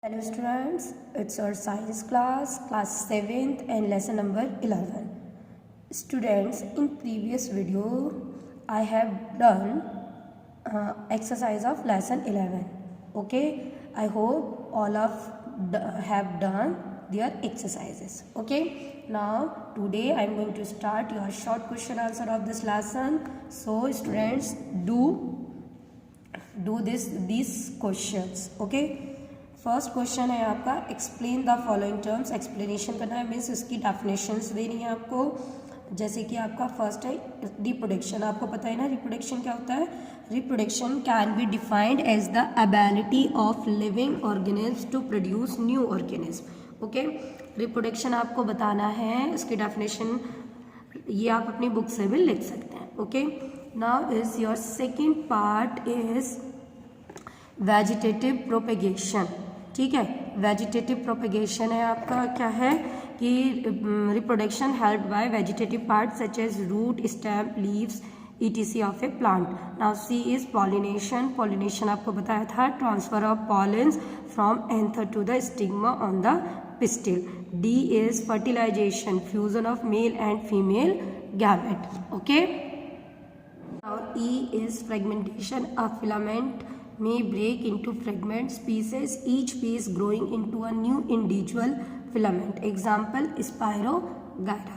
Hello students, it's our science class 7th and lesson number 11. Students, in previous video I have done exercise of lesson 11. Okay, I hope all of have done their exercises. Okay, now today I am going to start your short question answer of this lesson. So students, do these questions. Okay, first question है आपका, explain the following terms. Explanation करना है, means इसकी definitions देनी है आपको. जैसे कि आपका फर्स्ट है रिप्रोडक्शन. आपको पता है ना रिप्रोडक्शन क्या होता है. Reproduction can be defined as the ability of living organism to produce new organism. Okay, reproduction आपको बताना है, इसकी डेफिनेशन ये आप अपनी बुक से भी लिख सकते हैं. Okay, now is your second part is vegetative propagation. ठीक है, वेजिटेटिव प्रोपेगेशन है आपका. क्या है कि reproduction helped by vegetative part such as root, stem, leaves etc of a plant. Now C is pollination. Pollination आपको बताया था, transfer of pollens from anther to the stigma on the pistil. D is fertilisation, fusion of male and female gamete. Okay, now E is fragmentation. A filament may break into fragments, pieces, each piece growing into a new individual filament. Example, Spirogyra.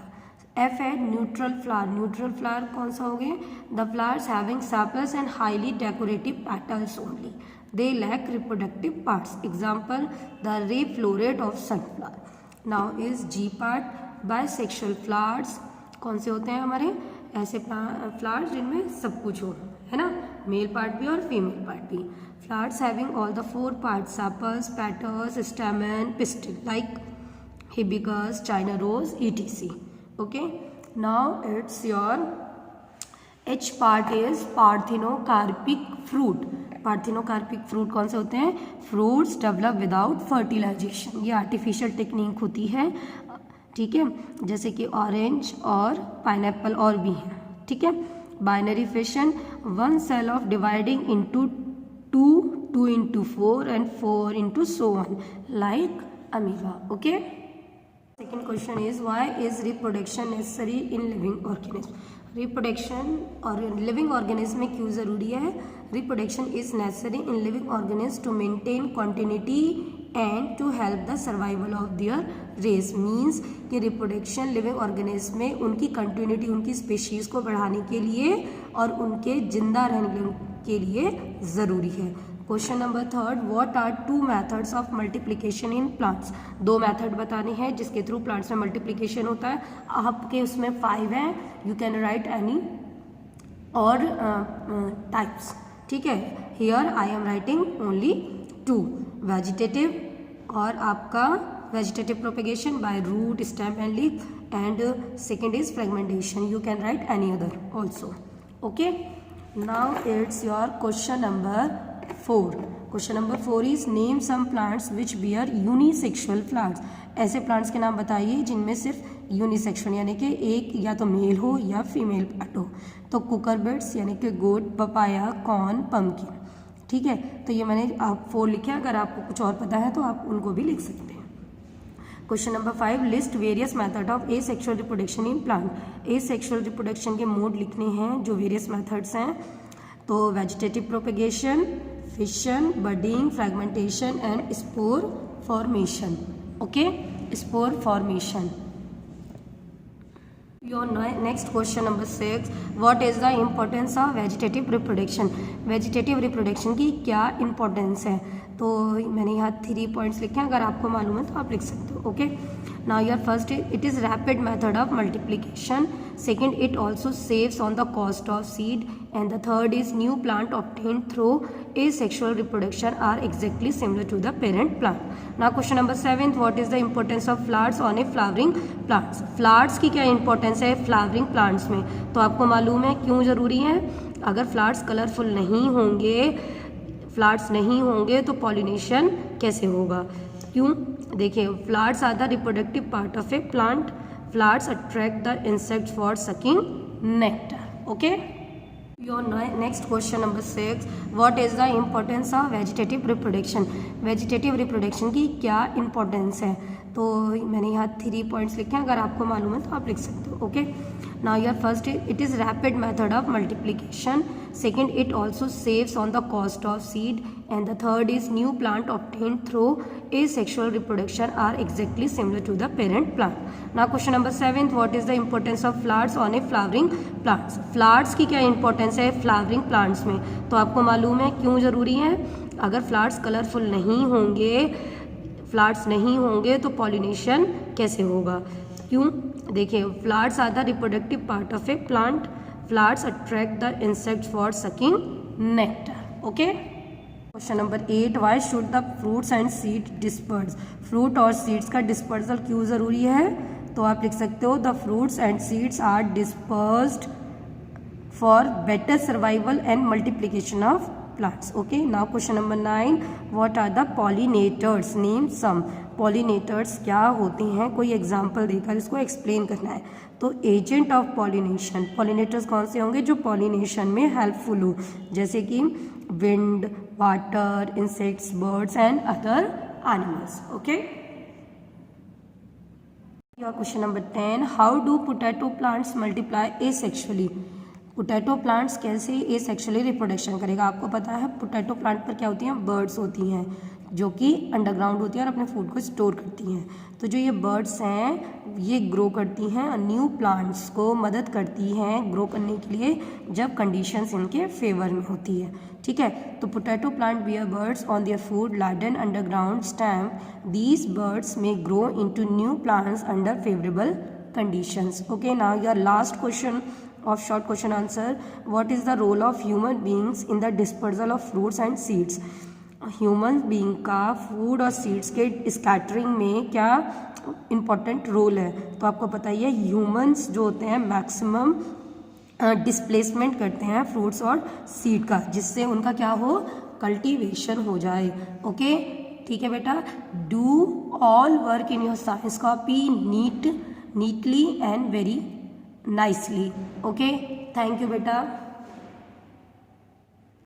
F है neutral flower. neutral flower कौन सा हो गए? The flowers having sepals and highly decorative petals only. They lack reproductive parts. Example, the ray floret of sunflower. Now is G part, bisexual flowers. कौन से होते हैं हमारे? ऐसे फ्लावर्स जिनमें सब कुछ हो, है ना, मेल पार्ट भी और फीमेल पार्ट भी. Flowers having all the 4 parts, sepals, petals, stamen, pistil, like hibiscus, China rose etc. Okay, now it's your H part is parthenocarpic fruit. Parthenocarpic fruit कौन से होते हैं? Fruits develop without fertilisation. ये artificial technique होती है. ठीक है, जैसे कि ऑरेंज और पाइनएप्पल और भी हैं. ठीक है, binary fission, 1 cell of dividing into 2, 2 into 4 and 4 into so on, like amoeba. Okay, second question is, why is reproduction necessary in living organism? Reproduction और लिविंग ऑर्गेनिज्म में क्यों ज़रूरी है? Reproduction is necessary in living organism to maintain continuity and to help the survival of their race. Means कि reproduction living organism में उनकी continuity, उनकी species को बढ़ाने के लिए और उनके जिंदा रहने के लिए ज़रूरी है. Question number 3, what are 2 methods of multiplication in plants. 2 method बताने हैं जिसके थ्रू प्लांट्स में मल्टीप्लिकेशन होता है. आपके उसमें 5 हैं, यू कैन राइट एनी और टाइप्स. ठीक है, here I am writing only 2, vegetative और आपका vegetative propagation by root, stem and leaf, and second is fragmentation. You can write any other also. Okay, now it's your question number 4. Question number 4 is name some plants which bear unisexual flowers. ऐसे plants के नाम बताइए जिनमें सिर्फ unisexual यानी कि एक या तो मेल हो या फीमेल पार्ट हो. तो कुकरबिट्स यानी कि गोट, पपाया, कॉर्न, पम्पकिन. ठीक है, तो ये मैंने आप 4 लिखे. अगर आपको कुछ और पता है तो आप उनको भी लिख सकते हैं. Question number 5, list various method of asexual reproduction in plant. Asexual reproduction के मोड लिखने हैं जो वेरियस मेथड्स हैं. तो vegetative propagation, fission, budding, fragmentation and spore formation. Okay, spore formation. Your next question number 6, what is the importance of vegetative reproduction. Vegetative reproduction की क्या importance है? तो मैंने यहाँ 3 पॉइंट्स लिखे हैं, अगर आपको मालूम है तो आप लिख सकते हो. Okay, now your first it is rapid method of multiplication. Second, it also saves on the cost of seed. And the third is new plant obtained through asexual reproduction are exactly similar to the parent plant. Now question number 7, what is the importance of flowers on a flowering plants. flowers की क्या importance है flowering plants में? तो आपको मालूम है क्यों ज़रूरी है. अगर flowers कलरफुल नहीं होंगे, फ्लावर्स नहीं होंगे तो पॉलिनेशन कैसे होगा? क्यों? देखिए, flowers are the reproductive part of a plant. Flowers attract the insects for sucking nectar. Okay, Your next question number 6. What is the importance of vegetative reproduction? Vegetative reproduction की क्या importance है? तो मैंने यहाँ 3 points लिखे हैं, अगर आपको मालूम है तो आप लिख सकते हो. Okay. Now your first, it is rapid method of multiplication. Second, it also saves on the cost of seed. And the third is new plant obtained through asexual reproduction are exactly similar to the parent plant. Now question number 7. What is the importance of flowers on a flowering plants? Flowers की क्या importance है flowering plants में? तो आपको मालूम है क्यों ज़रूरी है. अगर flowers कलरफुल नहीं होंगे, फ्लावर्स नहीं होंगे तो पॉलिनेशन कैसे होगा? क्यों? देखिए, flowers are the reproductive part of a plant. Flowers attract the insect for sucking nectar. Okay. Question number 8. Why should the fruits and seed disperse? Fruit और सीड्स का डिस्पर्सल क्यों ज़रूरी है? तो आप लिख सकते हो the fruits and seeds are dispersed for better survival and multiplication of plants. Okay, now question number 9. What are the pollinators? Name some. Pollinators क्या होते हैं? कोई एग्जाम्पल देकर इसको एक्सप्लेन करना है. तो एजेंट ऑफ पॉलिनेशन. पॉलिनेटर्स कौन से होंगे? जो पॉलिनेशन में हेल्पफुल हो, जैसे कि wind, water, insects, birds and other animals. Okay. Question number 10. How do potato plants multiply asexually? Potato plants कैसे एसेक्सुअली रिप्रोडक्शन करेगा? आपको पता है पोटैटो प्लांट पर क्या होती हैं? बर्ड्स होती हैं जो कि अंडरग्राउंड होती हैं और अपने फूड को स्टोर करती हैं. तो जो ये बर्ड्स हैं ये ग्रो करती हैं और न्यू प्लांट्स को मदद करती हैं ग्रो करने के लिए जब कंडीशंस इनके फेवर में होती है. ठीक है. तो potato plant bear buds on their food laden underground stem. These buds may grow into new plants under favourable conditions. Okay. Now your last question of short question answer. What is the role of human beings in the dispersal of fruits and seeds? Human being का food और seeds के scattering में क्या important role है? तो आपको पता ही है ह्यूमंस जो होते हैं मैक्सिमम डिस्प्लेसमेंट करते हैं फ्रूट्स और सीड का, जिससे उनका क्या हो? कल्टीवेशन हो जाए. ओके. ठीक है बेटा. Do all work in your science copy neatly and very nicely. Okay, thank you beta.